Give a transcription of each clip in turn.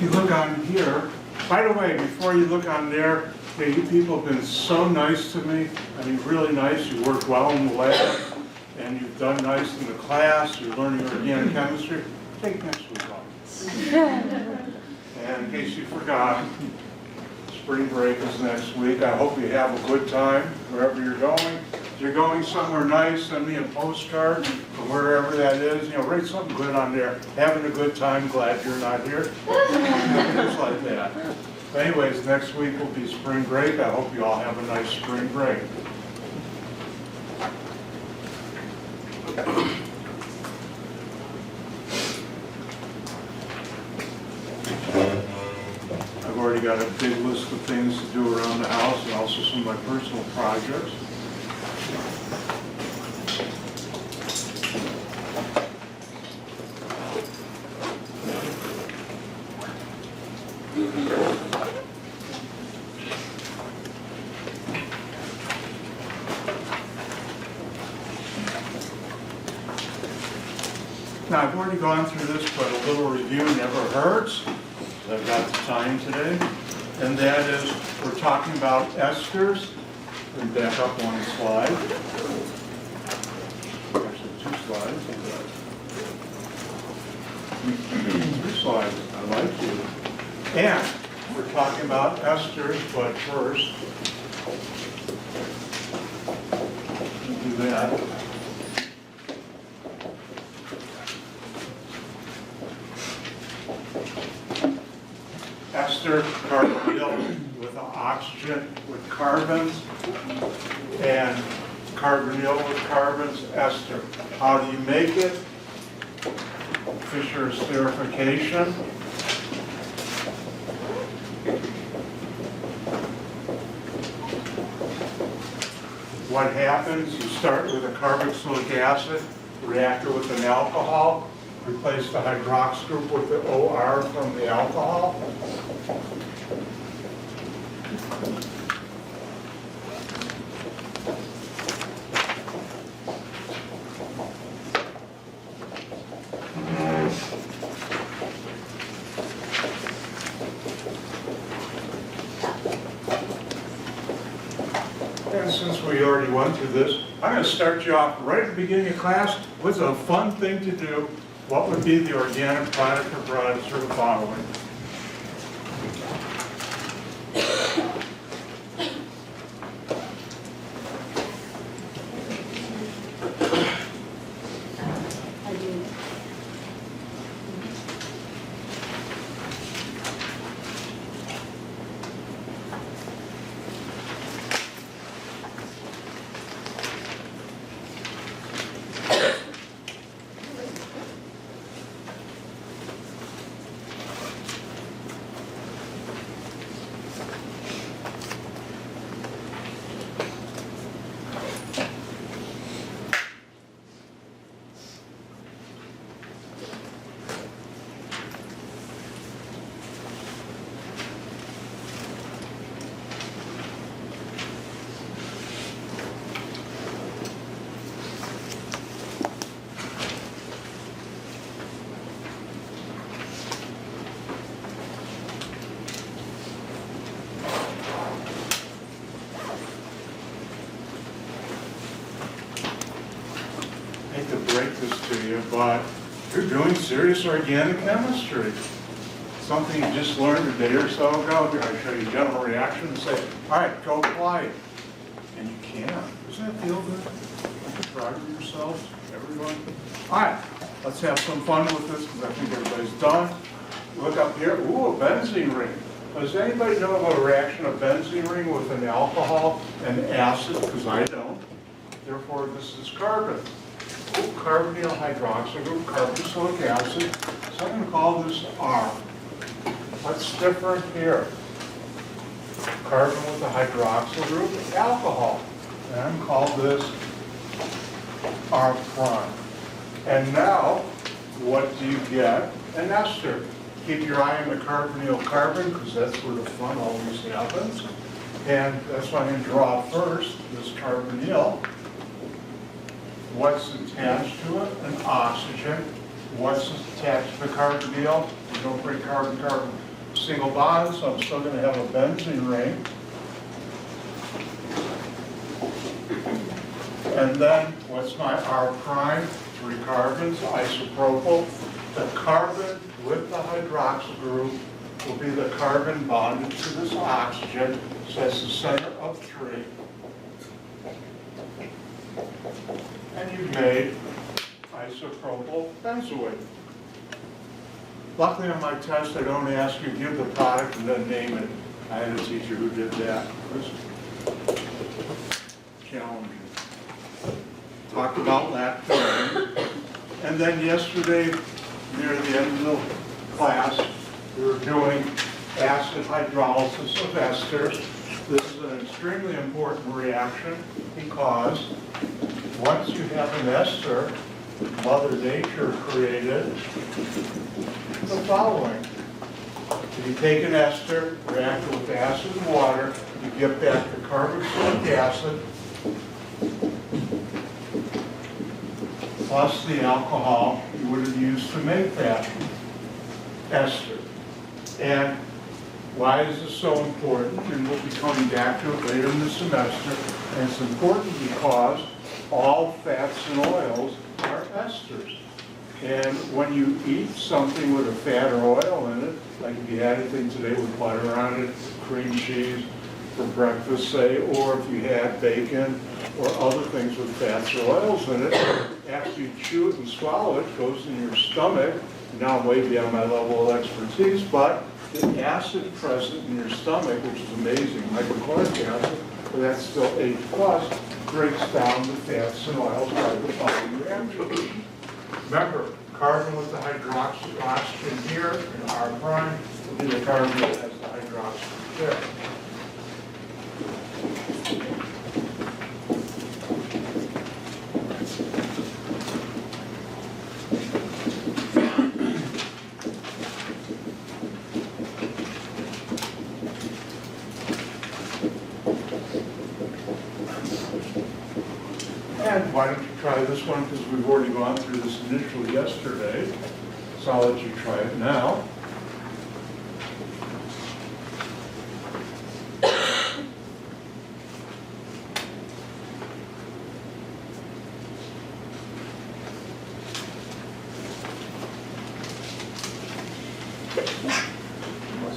you look on here, by the way, before you look on there, hey, you people have been so nice to me. I mean, really nice. You work well in the lab, and you've done nice in the class. You're learning organic chemistry. Take next week off. And in case you forgot, spring break is next week. I hope you have a good time wherever you're going. If you're going somewhere nice, send me a postcard from wherever that is. You know, write something good on there. Having a good time, glad you're not here. Just like that. But anyways, next week will be spring break. I hope you all have a nice spring break. I've already got a big list of things to do around the house and also some of my personal projects. Now, I've already gone through this, but a little review never hurts. I've got the time today. And that is, we're talking about esters. We back up one slide. Actually, 2 slides. 3 slides. I like you. And we're talking about esters, but first, do that. Ester carbonyl with oxygen with carbons, and carbonyl with carbons, ester. How do you make it? Fischer esterification. What happens? You start with a carboxylic acid reactor with an alcohol. Replace the hydrox group with the OR from the alcohol. And since we already went through this, I'm going to start you off right at the beginning of class with a fun thing to do. What would be the organic product or products for the following? To break this to you, but you're doing serious organic chemistry. Something you just learned a day or so ago. Here, I show you general reaction and say, all right, go apply it. And you can. Doesn't that feel good? Aren't you proud of yourselves, everyone? All right, let's have some fun with this because I think everybody's done. Look up here. Ooh, a benzene ring. Does anybody know about a reaction of benzene ring with an alcohol and acid? Because I don't. Therefore, this is carbon. Carbonyl hydroxyl group, carboxylic acid. So I'm going to call this R. What's different here? Carbon with a hydroxyl group, alcohol. And I'm going to call this R prime. And now, what do you get? An ester. Keep your eye on the carbonyl carbon because that's where the fun always happens. And that's why I'm going to draw first this carbonyl. What's attached to it? An oxygen. What's attached to the carbonyl? We don't break carbon-carbon single bond, so I'm still going to have a benzene ring. And then what's my R prime? 3 carbons, isopropyl. The carbon with the hydroxyl group will be the carbon bonded to this oxygen, so that's the center of 3. And you've made isopropyl benzoate. Luckily on my test, I don't ask you to give the product and then name it. I had a teacher who did that. It was challenging. Talked about lactose. And then yesterday, near the end of the class, we were doing acid hydrolysis of esters. This is an extremely important reaction because once you have an ester, Mother Nature created the following. If you take an ester, react it with acid and water, you get back the carboxylic acid plus the alcohol you would have used to make that ester. And why is this so important? And we'll be coming back to it later in the semester. And it's important because all fats and oils are esters. And when you eat something with a fat or oil in it, like if you had anything today with butter on it, cream cheese for breakfast, say, or if you had bacon or other things with fats or oils in it, after you chew it and swallow it, it goes in your stomach. Now I'm way beyond my level of expertise, but the acid present in your stomach, which is amazing, hydrochloric acid, but that's still H+, breaks down the fats and oils by the following reaction. Remember, carbon with the hydroxyl oxygen here, and R prime will be the carbon that has the hydroxyl there. And why don't you try this one, because we've already gone through this initially yesterday. So I'll let you try it now.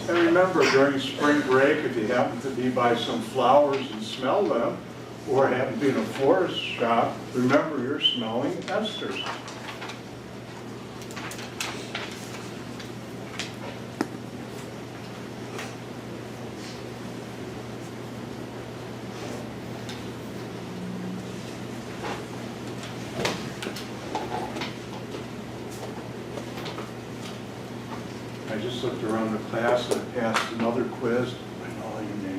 And remember, during spring break, if you happen to be by some flowers and smell them, or happen to be in a florist shop, remember you're smelling esters. I just looked around the class and I passed another quiz. I know all your names.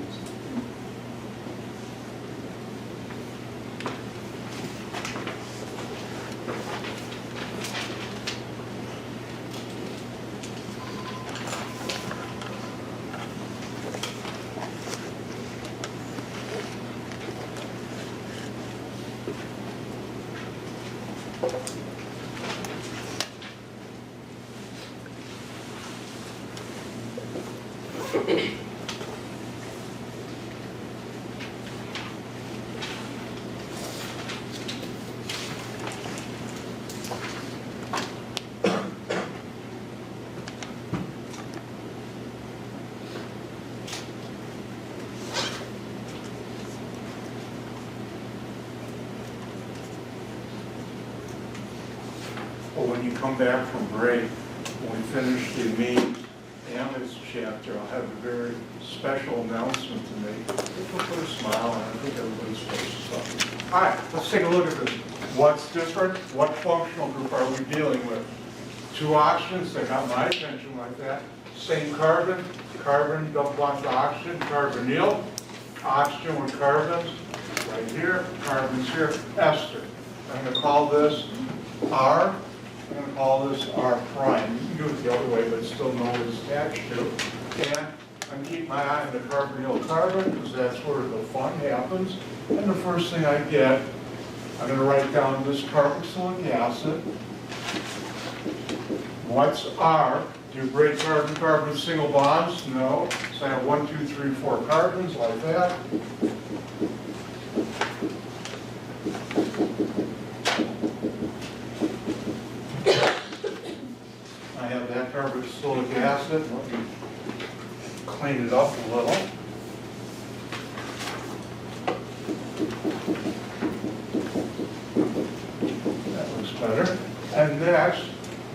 Well, when you come back from break, when we finish the amines amides chapter, I'll have a very special announcement to make. Which will put a smile on. I think everybody's supposed to stop. All right, let's take a look at this. What's different? What functional group are we dealing with? 2 oxygens, they got my attention like that. Same carbon, carbon, double bond to oxygen, carbonyl, oxygen with carbons, right here, carbons here, ester. I'm going to call this R. I'm going to call this R prime. You can do it the other way, but still know what it's attached to. And I'm going to keep my eye on the carbonyl carbon because that's where the fun happens. And the first thing I get, I'm going to write down this carboxylic acid. What's R? Do you break carbon-carbon single bonds? No. So I have 1, 2, 3, 4 carbons like that. I have that carboxylic acid. Let me clean it up a little. That looks better. And next,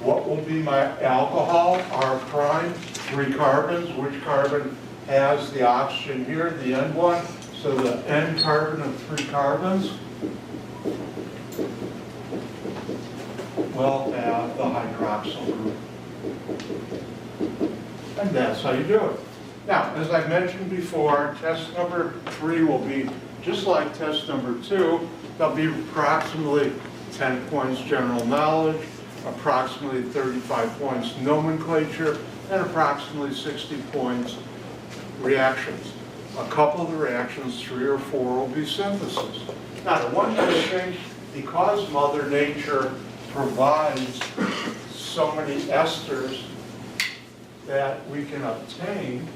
what will be my alcohol? R prime, 3 carbons. Which carbon has the oxygen here, the N one? So the N carbon of 3 carbons will have the hydroxyl group. And that's how you do it. Now, as I mentioned before, test number 3 will be just like test number 2. There'll be approximately 10 points general knowledge, approximately 35 points nomenclature, and approximately 60 points reactions. A couple of the reactions, 3 or 4, will be synthesis. Now, the one good thing, because Mother Nature provides so many esters that we can obtain,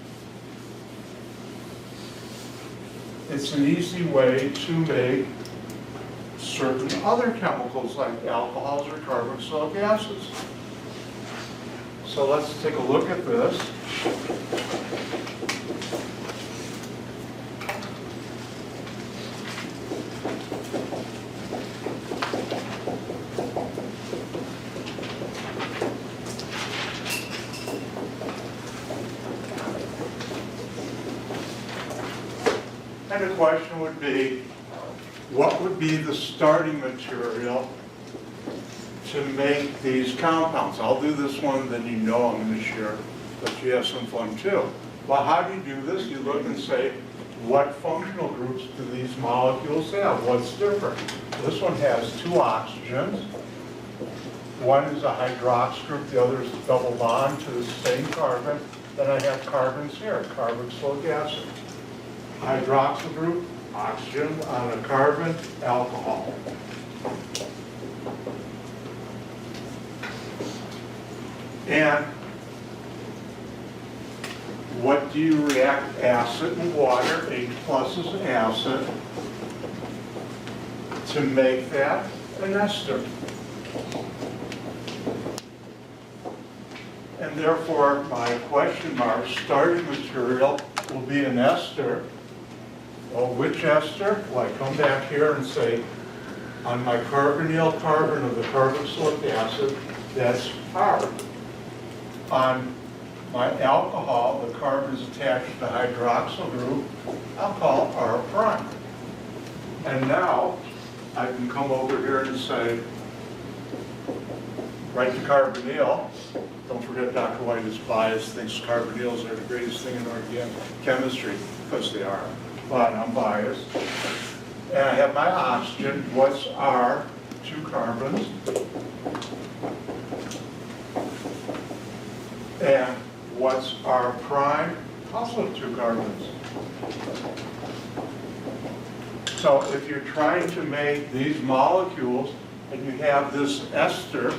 it's an easy way to make certain other chemicals like alcohols or carboxylic acids. So let's take a look at this. And the question would be, what would be the starting material to make these compounds? I'll do this one, then you know I'm going to share, but you have some fun too. Well, how do you do this? You look and say, what functional groups do these molecules have? What's different? This one has 2 oxygens. One is a hydroxyl group, the other is a double bond to the same carbon. Then I have carbons here, carboxylic acid. Hydroxyl group, oxygen on a carbon, alcohol. And what do you react acid and water, H plus is acid, to make that an ester? And therefore, my question mark starting material will be an ester. Well, which ester? Well, I come back here and say, on my carbonyl carbon of the carboxylic acid, that's R. On my alcohol, the carbon is attached to the hydroxyl group, I'll call R prime. And now, I can come over here and say, write the carbonyl. Don't forget Dr. White is biased, thinks carbonyls are the greatest thing in organic chemistry, because they are. But I'm biased. And I have my oxygen. What's R? 2 carbons. And what's R prime? Also 2 carbons. So if you're trying to make these molecules and you have this ester,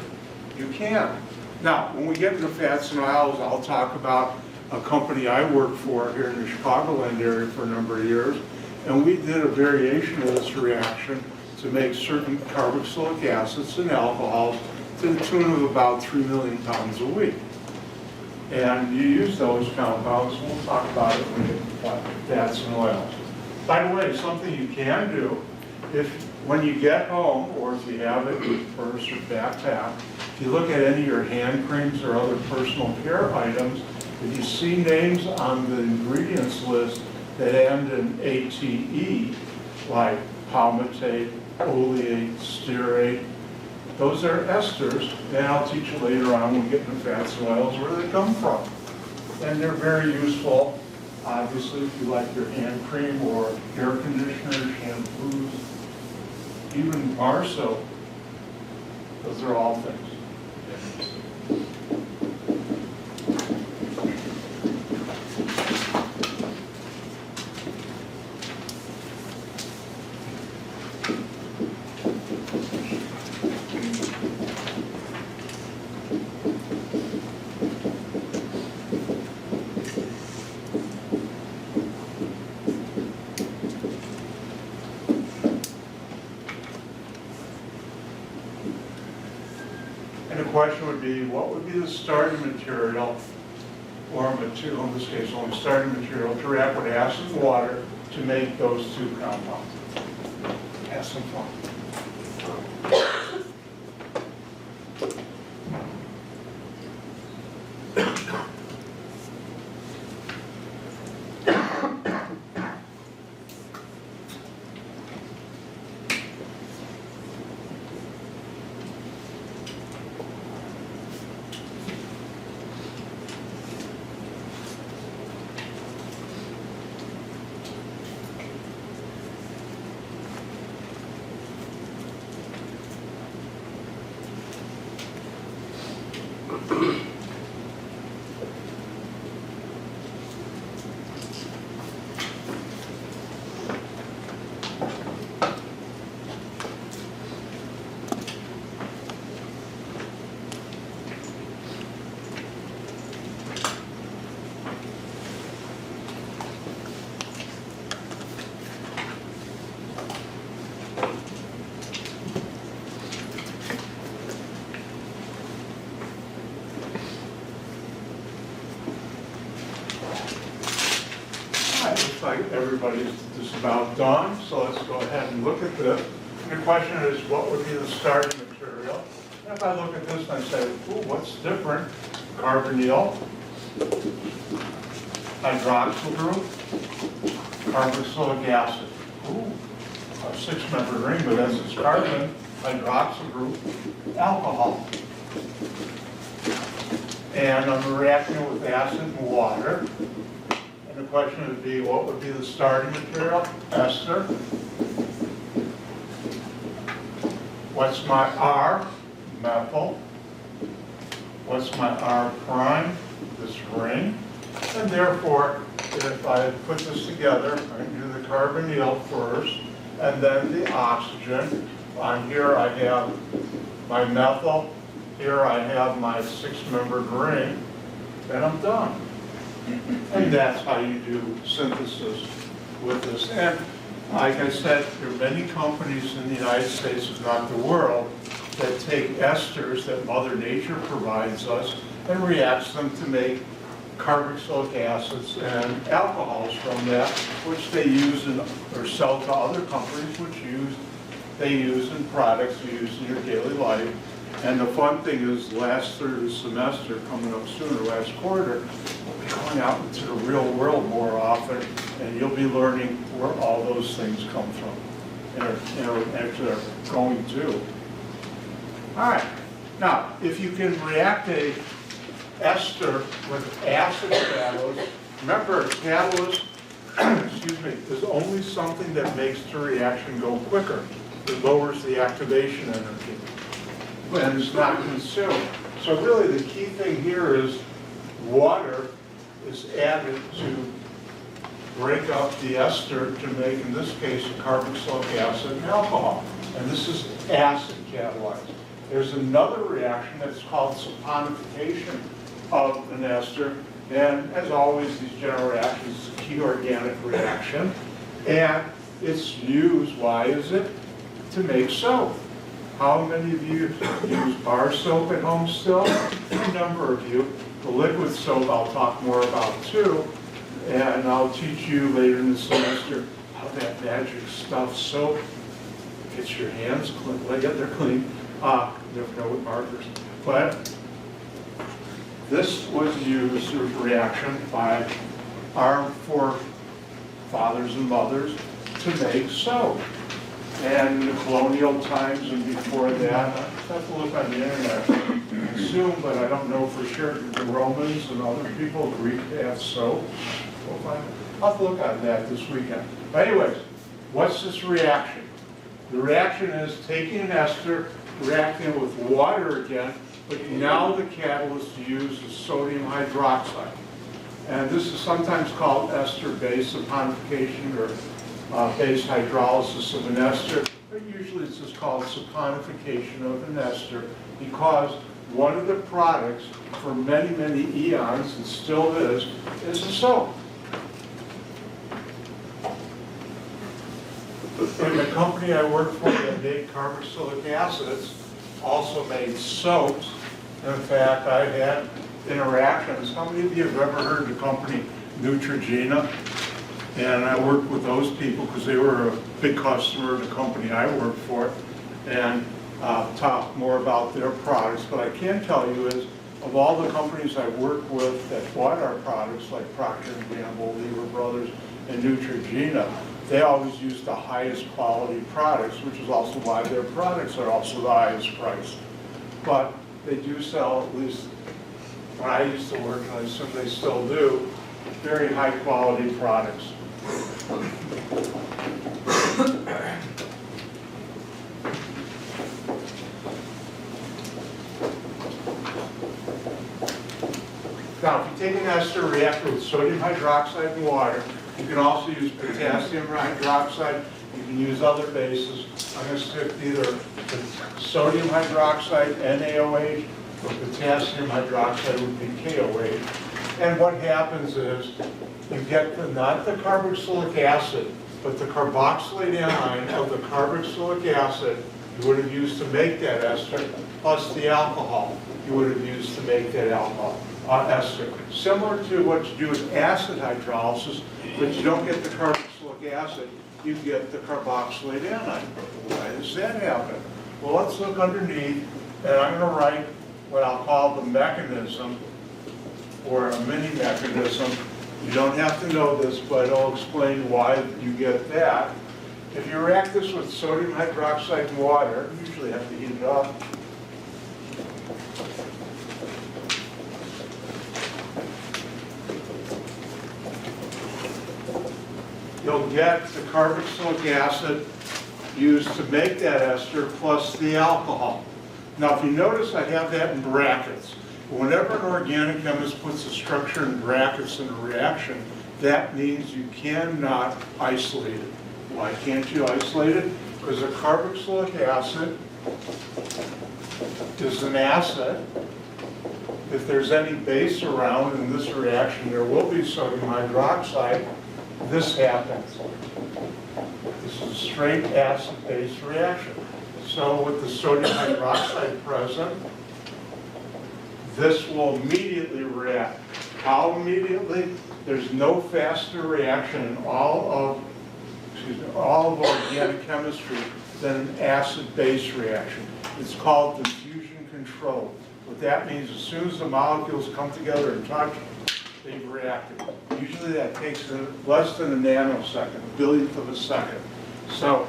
you can. Now, when we get into fats and oils, I'll talk about a company I worked for here in the Chicagoland area for a number of years, and we did a variation of this reaction to make certain carboxylic acids and alcohols to the tune of about 3 million pounds a week. And you use those compounds, we'll talk about it when we get to fats and oils. By the way, something you can do, when you get home, or if you have it in your purse or backpack, if you look at any of your hand creams or other personal care items, if you see names on the ingredients list that end in ATE, like palmitate, oleate, stearate, those are esters, and I'll teach you later on when we get into fats and oils where they come from. And they're very useful, obviously, if you like your hand cream or air conditioners, shampoos, even bar soap. Those are all things. question would be, what would be the starting material, or material, in this case, only starting material, to react with acid and water to make those two compounds? Have some fun. Looks like everybody's just about done, so let's go ahead and look at this. And the question is, what would be the starting material? And if I look at this and I say, ooh, what's different? Carbonyl, hydroxyl group, carboxylic acid. Ooh, a 6-member ring, but that's its carbon, hydroxyl group, alcohol. And I'm reacting with acid and water. And the question would be, what would be the starting material? Ester. What's my R? Methyl. What's my R prime? This ring. And therefore, if I put this together, I can do the carbonyl first, and then the oxygen. On here I have my methyl. Here I have my 6-membered ring. And I'm done. And that's how you do synthesis with this. And like I said, there are many companies in the United States, if not the world, that take esters that Mother Nature provides us and reacts them to make carboxylic acids and alcohols from that, which they use in, or sell to other companies, which they use in products you use in your daily life. And the fun thing is, last third of the semester, coming up soon, or last quarter, we'll be going out into the real world more often, and you'll be learning where all those things come from, and actually are going to. All right. Now, if you can react a ester with acid catalyst, remember, a catalyst, excuse me, is only something that makes the reaction go quicker. It lowers the activation energy, and it's not consumed. So really the key thing here is water is added to break up the ester to make, in this case, a carboxylic acid and alcohol. And this is acid catalyzed. There's another reaction that's called saponification of an ester. And as always, these general reactions is a key organic reaction. And it's used, why is it? To make soap. How many of you use bar soap at home still? A number of you. The liquid soap I'll talk more about too, and I'll teach you later in the semester how that magic stuff soap gets your hands clean. Well, yeah, they're clean. Never know with markers. But this was used as a reaction by our forefathers and mothers to make soap. And in the colonial times and before that, I have to look on the internet and assume, but I don't know for sure, the Romans and other people agreed to have soap. We'll find out. I'll have to look on that this weekend. But anyways, what's this reaction? The reaction is taking an ester, reacting it with water again, but now the catalyst used is sodium hydroxide. And this is sometimes called ester-base saponification or base hydrolysis of an ester, but usually it's just called saponification of an ester because one of the products for many, many eons, and still is a soap. And the company I worked for that made carboxylic acids also made soaps, In fact, I've had interactions. How many of you have ever heard of the company Neutrogena? And I worked with those people because they were a big customer of the company I worked for, and talk more about their products. But I can tell you is, of all the companies I worked with that bought our products, like Procter & Gamble, Lever Brothers, and Neutrogena, they always use the highest quality products, which is also why their products are also the highest priced. But they do sell, at least when I used to work, and I assume they still do, very high quality products. Now, if you take an ester reactor with sodium hydroxide and water, you can also use potassium hydroxide. You can use other bases. I'm going to stick either sodium hydroxide, NaOH, or potassium hydroxide would be KOH. And what happens is you get not the carboxylic acid, but the carboxylate anion of the carboxylic acid you would have used to make that ester, plus the alcohol you would have used to make that alcohol. Ester. Similar to what you do with acid hydrolysis, but you don't get the carboxylic acid, you get the carboxylate anion. Why does that happen? Well, let's look underneath, and I'm going to write what I'll call the mechanism, or a mini mechanism. You don't have to know this, but I'll explain why you get that. If you react this with sodium hydroxide and water, you usually have to heat it up. You'll get the carboxylic acid used to make that ester plus the alcohol. Now, if you notice, I have that in brackets. Whenever an organic chemist puts a structure in brackets in a reaction, that means you cannot isolate it. Why can't you isolate it? Because a carboxylic acid is an acid. If there's any base around in this reaction, there will be sodium hydroxide. This happens. This is a straight acid-base reaction. So with the sodium hydroxide present, this will immediately react. How immediately? There's no faster reaction in all of organic chemistry than an acid-base reaction. It's called diffusion control. What that means, as soon as the molecules come together and touch, they've reacted. Usually that takes less than a nanosecond, a billionth of a second. So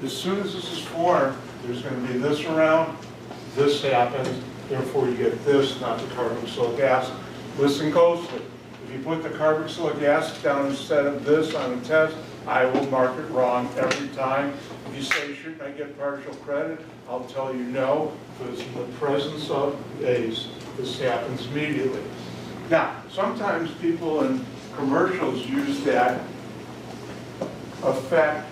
as soon as this is formed, there's going to be this around, this happens, therefore you get this, not the carboxylic acid. Listen closely. If you put the carboxylic acid down instead of this on a test, I will mark it wrong every time. If you say, shouldn't I get partial credit? I'll tell you no, because in the presence of A's, this happens immediately. Now, sometimes people in commercials use that effect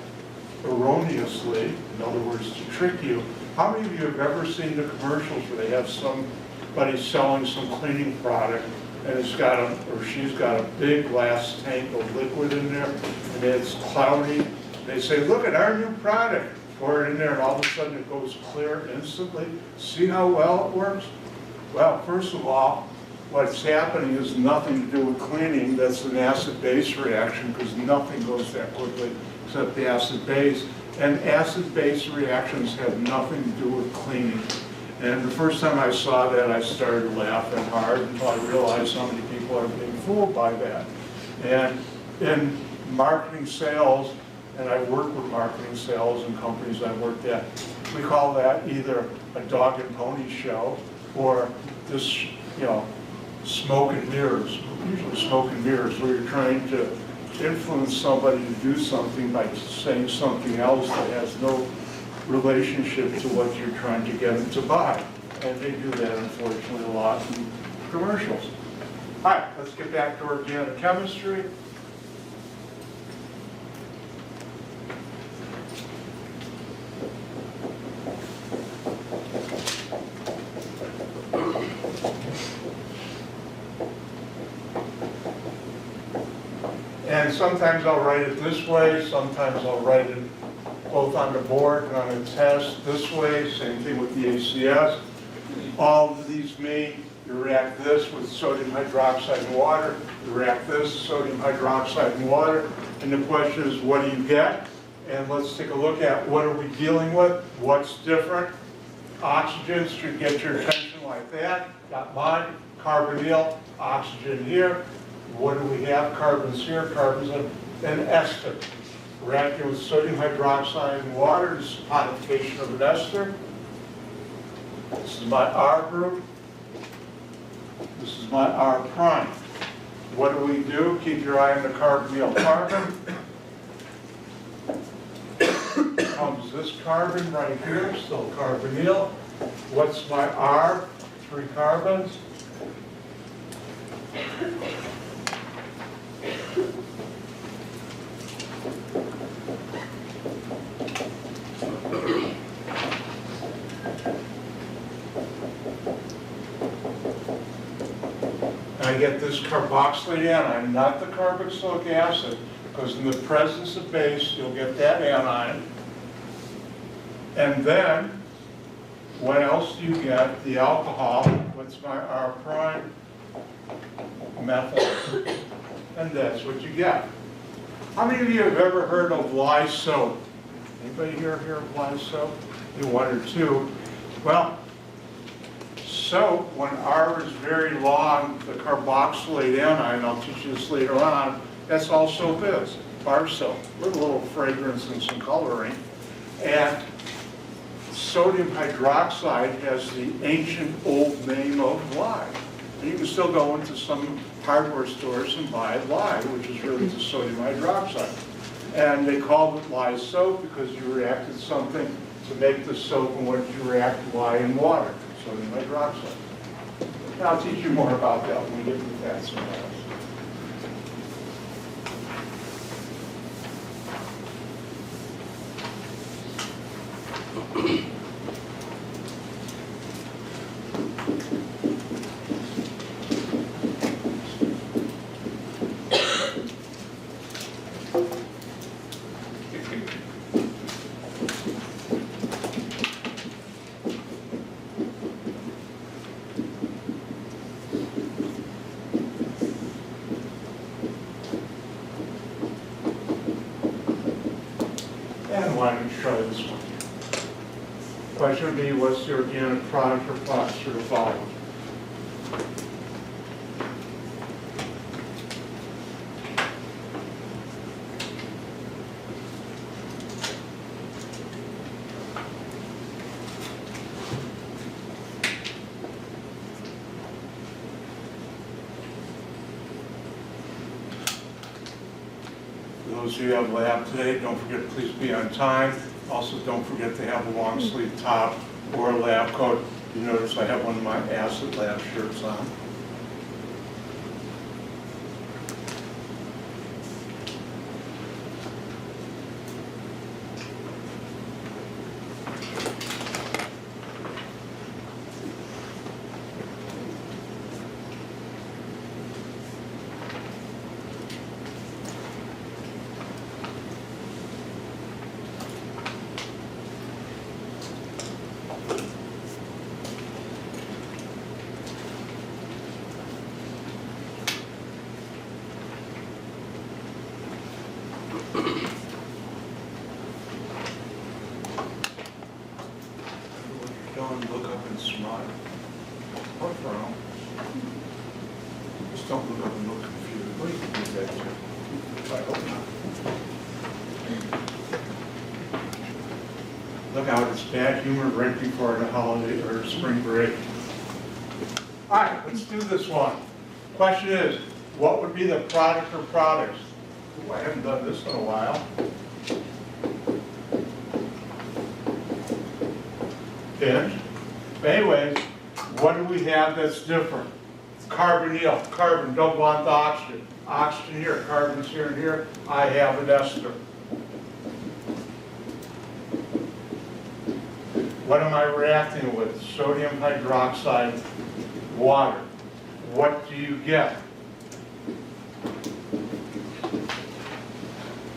erroneously, in other words, to trick you. How many of you have ever seen the commercials where they have somebody selling some cleaning product and it's got or she's got a big glass tank of liquid in there and it's cloudy? They say, look at our new product. Pour it in there and all of a sudden it goes clear instantly. See how well it works? Well, first of all, what's happening is nothing to do with cleaning. That's an acid-base reaction because nothing goes that quickly except the acid-base. And acid-base reactions have nothing to do with cleaning. And the first time I saw that, I started laughing hard until I realized how many people are being fooled by that. And in marketing sales, and I work with marketing sales in companies I worked at, we call that either a dog and pony show or this, smoke and mirrors, usually smoke and mirrors, where you're trying to influence somebody to do something by saying something else that has no relationship to what you're trying to get them to buy. And they do that, unfortunately, a lot in commercials. All right, let's get back to organic chemistry. And sometimes I'll write it this way, sometimes I'll write it both on the board and on a test this way, same thing with the ACS. All of these mean you react this with sodium hydroxide and water, you react this, sodium hydroxide and water, and the question is, what do you get? And let's take a look at what are we dealing with, what's different. Oxygen should get your attention like that. Got mine, carbonyl, oxygen here. What do we have? Carbons here, carbons and ester. Reacting with sodium hydroxide and water, this is modification of an ester. This is my R group. This is my R prime. What do we do? Keep your eye on the carbonyl carbon. Comes this carbon right here, still carbonyl. What's my R? 3 carbons. I get this carboxylate anion, not the carboxylic acid, because in the presence of base, you'll get that anion. And then, what else do you get? The alcohol. What's my R prime? Methyl. And that's what you get. How many of you have ever heard of lye soap? Anybody here of lye soap? Maybe 1 or 2. Well, soap, when R is very long, the carboxylate anion, I'll teach you this later on, that's all soap is, bar soap, with a little fragrance and some coloring. And sodium hydroxide has the ancient old name of lye. And you can still go into some hardware stores and buy lye, which is really the sodium hydroxide. And they called it lye soap because you reacted something to make the soap, and what did you react? Lye and water, sodium hydroxide. Now I'll teach you more about that when we get to fats and oils. And why don't you try this one? Question would be, what's the organic product or products to the following? Those of you who have lab today, don't forget, please be on time. Also, don't forget to have a long sleeve top or a lab coat. You notice I have one of my acid lab shirts on. Don't look up and smile. Or frown. Just don't look up and look confused. Well, you can do that too. I hope not. Look out, it's bad humor right before the holiday or spring break. All right, let's do this one. Question is, what would be the product or products? Ooh, I haven't done this in a while. Pinch. Anyways, what do we have that's different? Carbonyl, carbon, don't want the oxygen. Oxygen here, carbons here and here. I have an ester. What am I reacting with? Sodium hydroxide, water. What do you get?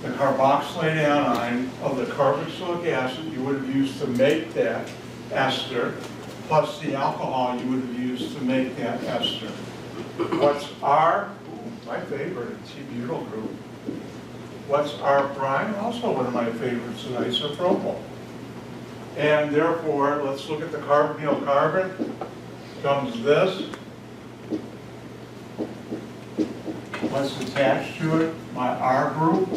The carboxylate anion of the carboxylic acid you would have used to make that ester plus the alcohol you would have used to make that ester. What's R? My favorite, it's a butyl group. What's R prime? Also one of my favorites, an isopropyl. And therefore, let's look at the carbonyl carbon. Comes this. What's attached to it? My R group.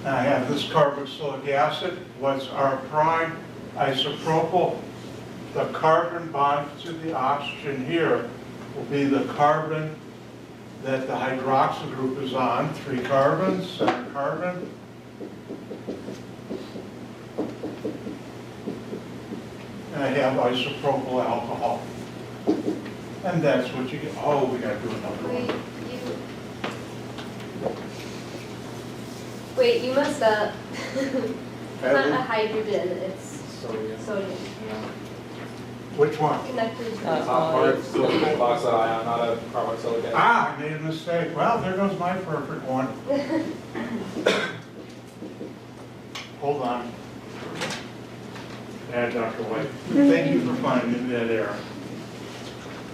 Now I have this carboxylic acid. What's R prime? Isopropyl. The carbon bond to the oxygen here will be the carbon that the hydroxyl group is on. 3 carbons, center carbon. And I have isopropyl alcohol. And that's what you get. Oh, we got to do another one. Wait, you messed up. It's not a hydrogen, it's sodium. Which one? Connected. Top part, silicon oxide ion, not a carboxylic acid. Ah, I made a mistake. Well, there goes my perfect one. Hold on. Add Dr. White. Thank you for finding that error.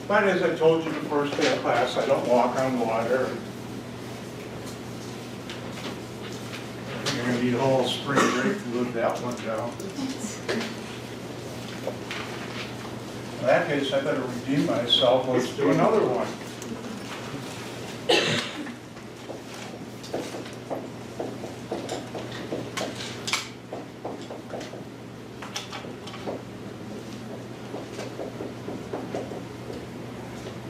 But as I told you the first day of class, I don't walk on water. You're going to need a whole spring break to live that one down. In that case, I better redeem myself. Let's do another one.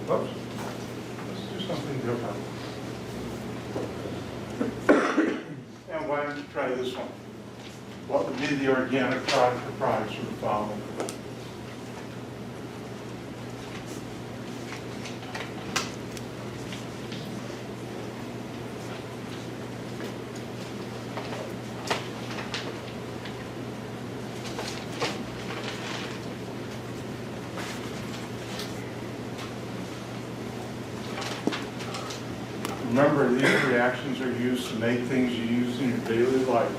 Whoops. Let's do something different. And why don't you try this one? What would be the organic product or products of the following? Remember, these reactions are used to make things you use in your daily life.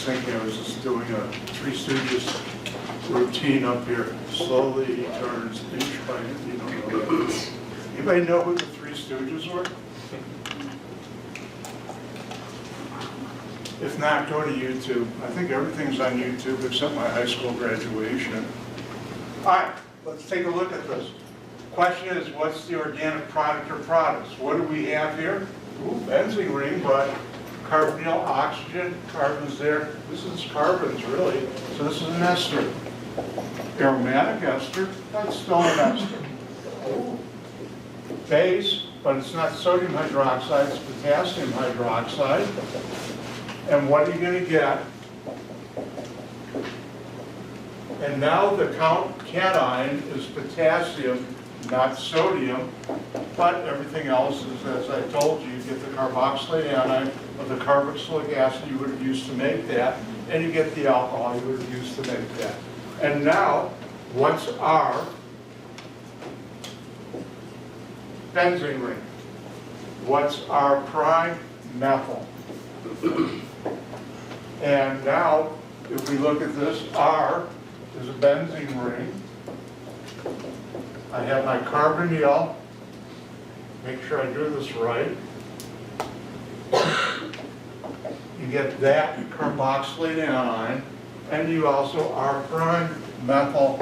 I was just doing a Three Stooges routine up here. Slowly he turns inch by inch. You don't know that. Anybody know who the Three Stooges were? If not, go to YouTube. I think everything's on YouTube except my high school graduation. All right, let's take a look at this. Question is, what's the organic product or products? What do we have here? Ooh, benzene ring, but carbonyl, oxygen, carbons there. This is carbons, really. So this is an ester. Aromatic ester, that's still an ester. Base, but it's not sodium hydroxide, it's potassium hydroxide. And what are you going to get? And now the cation is potassium, not sodium, but everything else is, as I told you, you get the carboxylate anion of the carboxylic acid you would have used to make that, and you get the alcohol you would have used to make that. And now, what's R? Benzene ring. What's R prime? Methyl. And now, if we look at this, R is a benzene ring. I have my carbonyl. Make sure I do this right. You get that carboxylate anion, and you also R prime methyl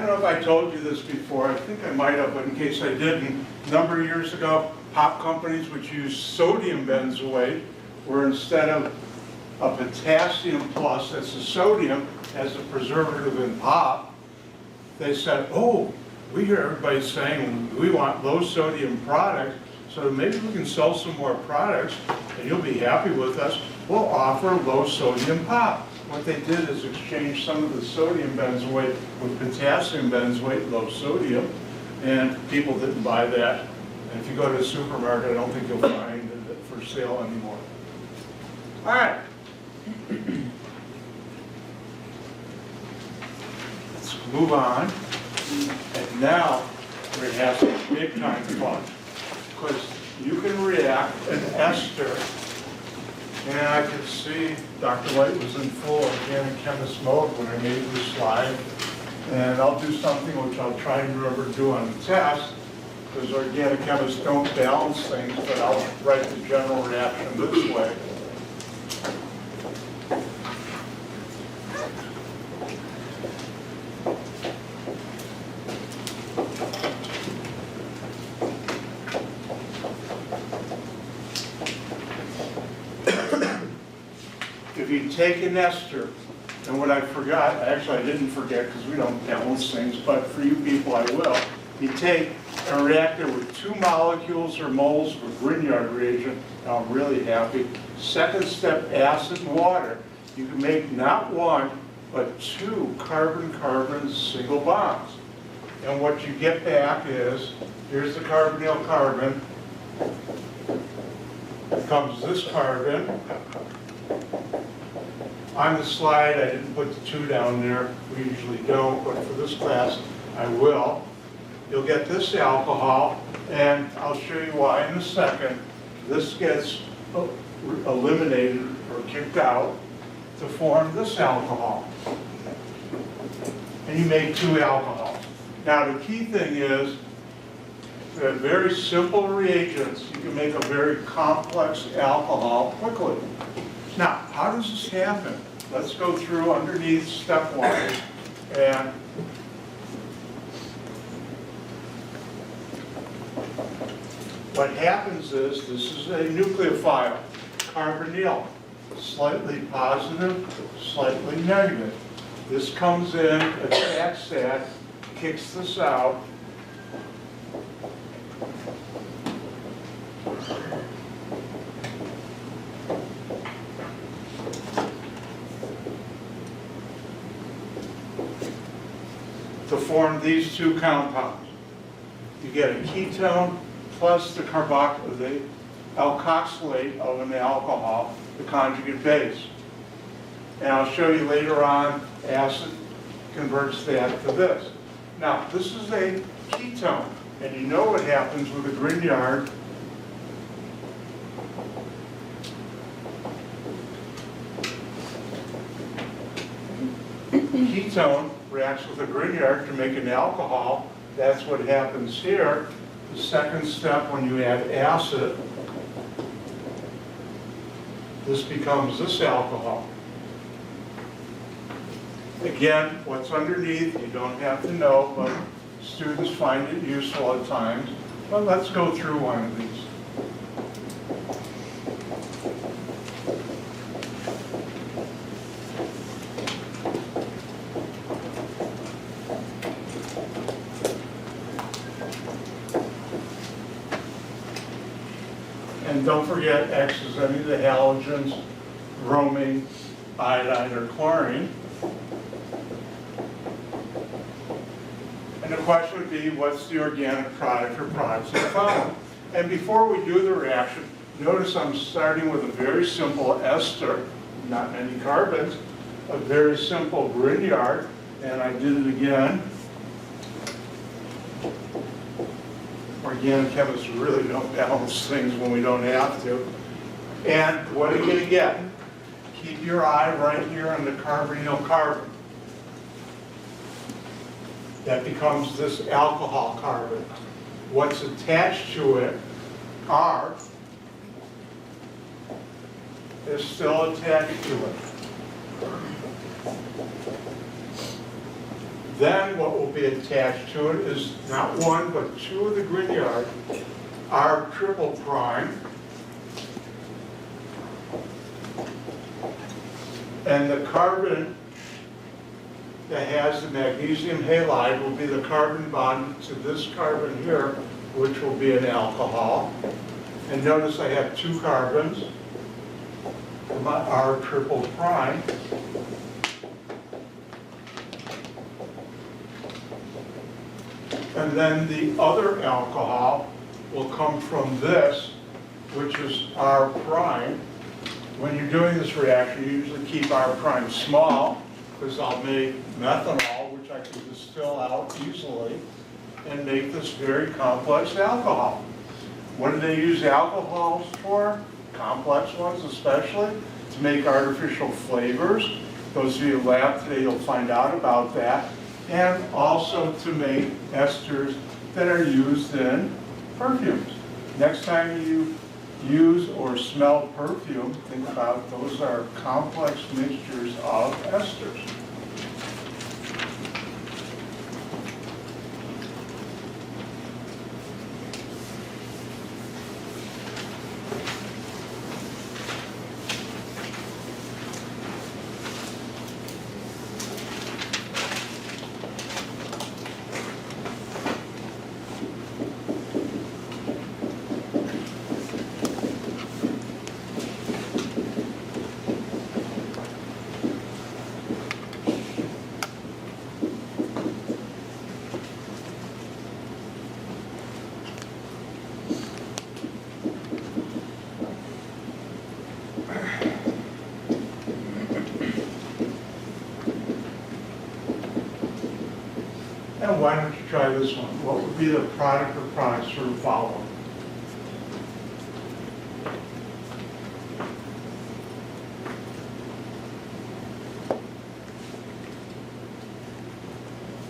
don't know if I told you this before, I think I might have, but in case I didn't, a number of years ago, pop companies which use sodium benzoate, where instead of a potassium plus, that's the sodium, as the preservative in pop, they said, oh, we hear everybody saying we want low sodium products, so maybe we can sell some more products and you'll be happy with us. We'll offer low sodium pop. What they did is exchange some of the sodium benzoate with potassium benzoate, low sodium, and people didn't buy that. And if you go to a supermarket, I don't think you'll find it for sale anymore. All right. Let's move on. And now we're going to have some big time fun. Because you can react an ester, and I could see Dr. White was in full organic chemist mode when I made this slide. And I'll do something which I'll try and remember to do on the test, because organic chemists don't balance things, but I'll write the general reaction this way. If you take an ester, and what I forgot, actually I didn't forget because we don't balance things, but for you people I will. You take a reactor with 2 molecules or moles of Grignard reagent, and I'm really happy. Second step, acid and water. You can make not 1, but 2 carbon-carbon single bonds. And what you get back is, here's the carbonyl carbon, comes this carbon. On the slide, I didn't put the 2 down there. We usually don't, but for this class, I will. You'll get this alcohol, and I'll show you why in a second. This gets eliminated or kicked out to form this alcohol. And you make 2 alcohols. Now, the key thing is that very simple reagents, you can make a very complex alcohol quickly. Now, how does this happen? Let's go through underneath step 1. And what happens is, this is a nucleophile, carbonyl, slightly positive, slightly negative. This comes in, attacks that, kicks this out. To form these 2 compounds. You get a ketone plus the alkoxylate of an alcohol, the conjugate base. And I'll show you later on, acid converts that to this. Now, this is a ketone, and you know what happens with a Grignard. Ketone reacts with a Grignard to make an alcohol. That's what happens here. The second step, when you add acid, this becomes this alcohol. Again, what's underneath, you don't have to know, but students find it useful at times. Well, let's go through one of these. And don't forget, X is any of the halogens, bromine, iodine, or chlorine. And the question would be, what's the organic product or products that follow? And before we do the reaction, notice I'm starting with a very simple ester, not many carbons, a very simple Grignard, and I did it again. Organic chemists really don't balance things when we don't have to. And what are you going to get? Keep your eye right here on the carbonyl carbon. That becomes this alcohol carbon. What's attached to it, R, is still attached to it. Then what will be attached to it is not one, but two of the Grignard are triple prime. And the carbon that has the magnesium halide will be the carbon bond to this carbon here, which will be an alcohol. And notice I have two carbons, my R triple prime. And then the other alcohol will come from this, which is R prime. When you're doing this reaction, you usually keep R prime small, because I'll make methanol, which I can distill out easily, and make this very complex alcohol. What do they use alcohols for? Complex ones especially, to make artificial flavors. Those of you in lab today, you'll find out about that. And also to make esters that are used in perfumes. Next time you use or smell perfume, think about those are complex mixtures of esters. And why don't you try this one? What would be the product or products sort of follow?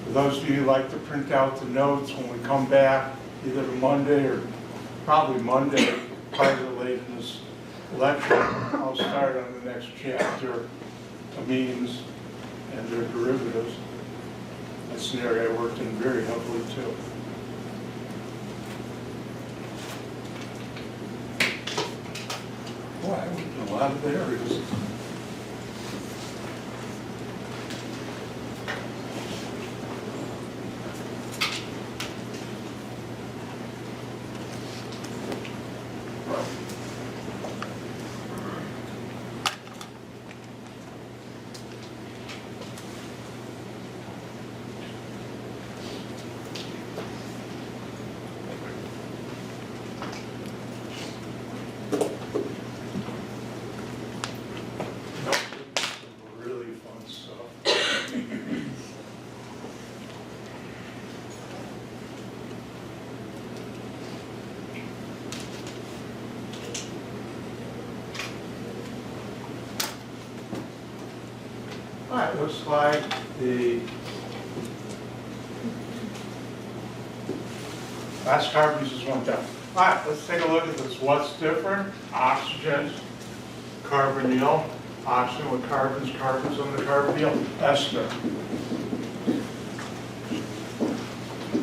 For those of you who like to print out the notes when we come back, either Monday or probably Monday, probably late in this lecture, I'll start on the next chapter, amines and their derivatives. That's an area I worked in very heavily too. Boy, I worked in a lot of areas. Really fun stuff. All right, looks like the last carbon just went down. All right, let's take a look at this. What's different? Oxygen, carbonyl, oxygen with carbons, carbons on the carbonyl, ester.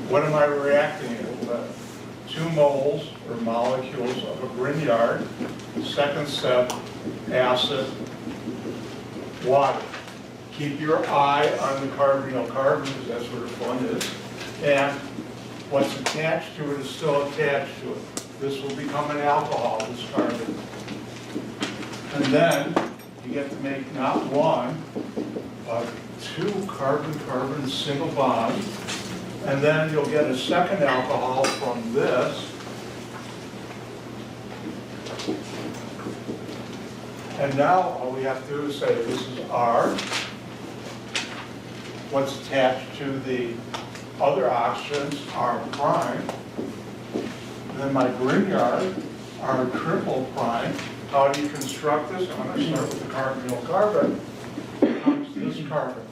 What am I reacting with? 2 moles or molecules of a Grignard. Second step, acid, water. Keep your eye on the carbonyl carbon because that's where the fun is. And what's attached to it is still attached to it. This will become an alcohol, this carbon. And then you get to make not one, but 2 carbon-carbon single bonds. And then you'll get a second alcohol from this. And now all we have to do is say this is R. What's attached to the other oxygens, R prime. And then my Grignard, R triple prime. How do you construct this? I'm going to start with the carbonyl carbon. Here comes this carbon.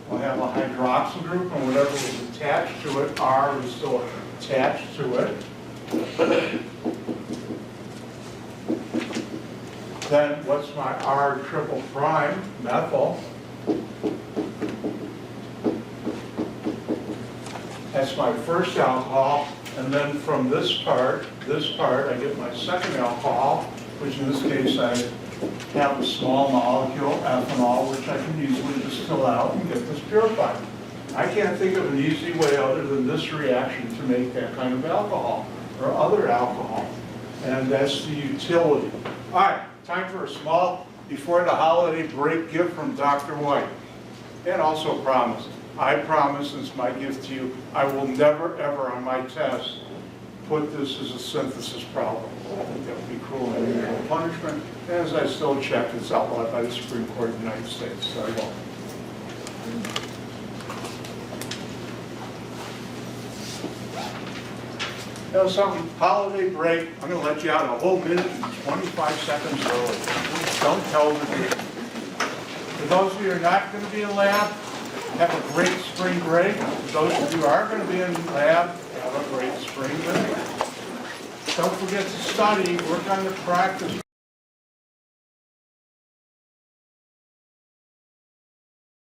We'll have a hydroxyl group, and whatever was attached to it, R is still attached to it. Then what's my R triple prime? Methyl. That's my first alcohol, and then from this part, I get my second alcohol, which in this case I have a small molecule, ethanol, which I can easily distill out and get this purified. I can't think of an easy way other than this reaction to make that kind of alcohol or other alcohol, and that's the utility. All right, time for a small, before the holiday break gift from Dr. White. And also promise. I promise, it's my gift to you, I will never, ever on my test put this as a synthesis problem. I think that would be cruel and unusual punishment. And as I still check, it's outlawed by the Supreme Court of the United States, so I won't. You know something, holiday break, I'm going to let you out a whole minute and 25 seconds early. Don't tell the truth. For those of you who are not going to be in lab, have a great spring break. For those of you who are going to be in lab, have a great spring break. Don't forget to study, work on the practice.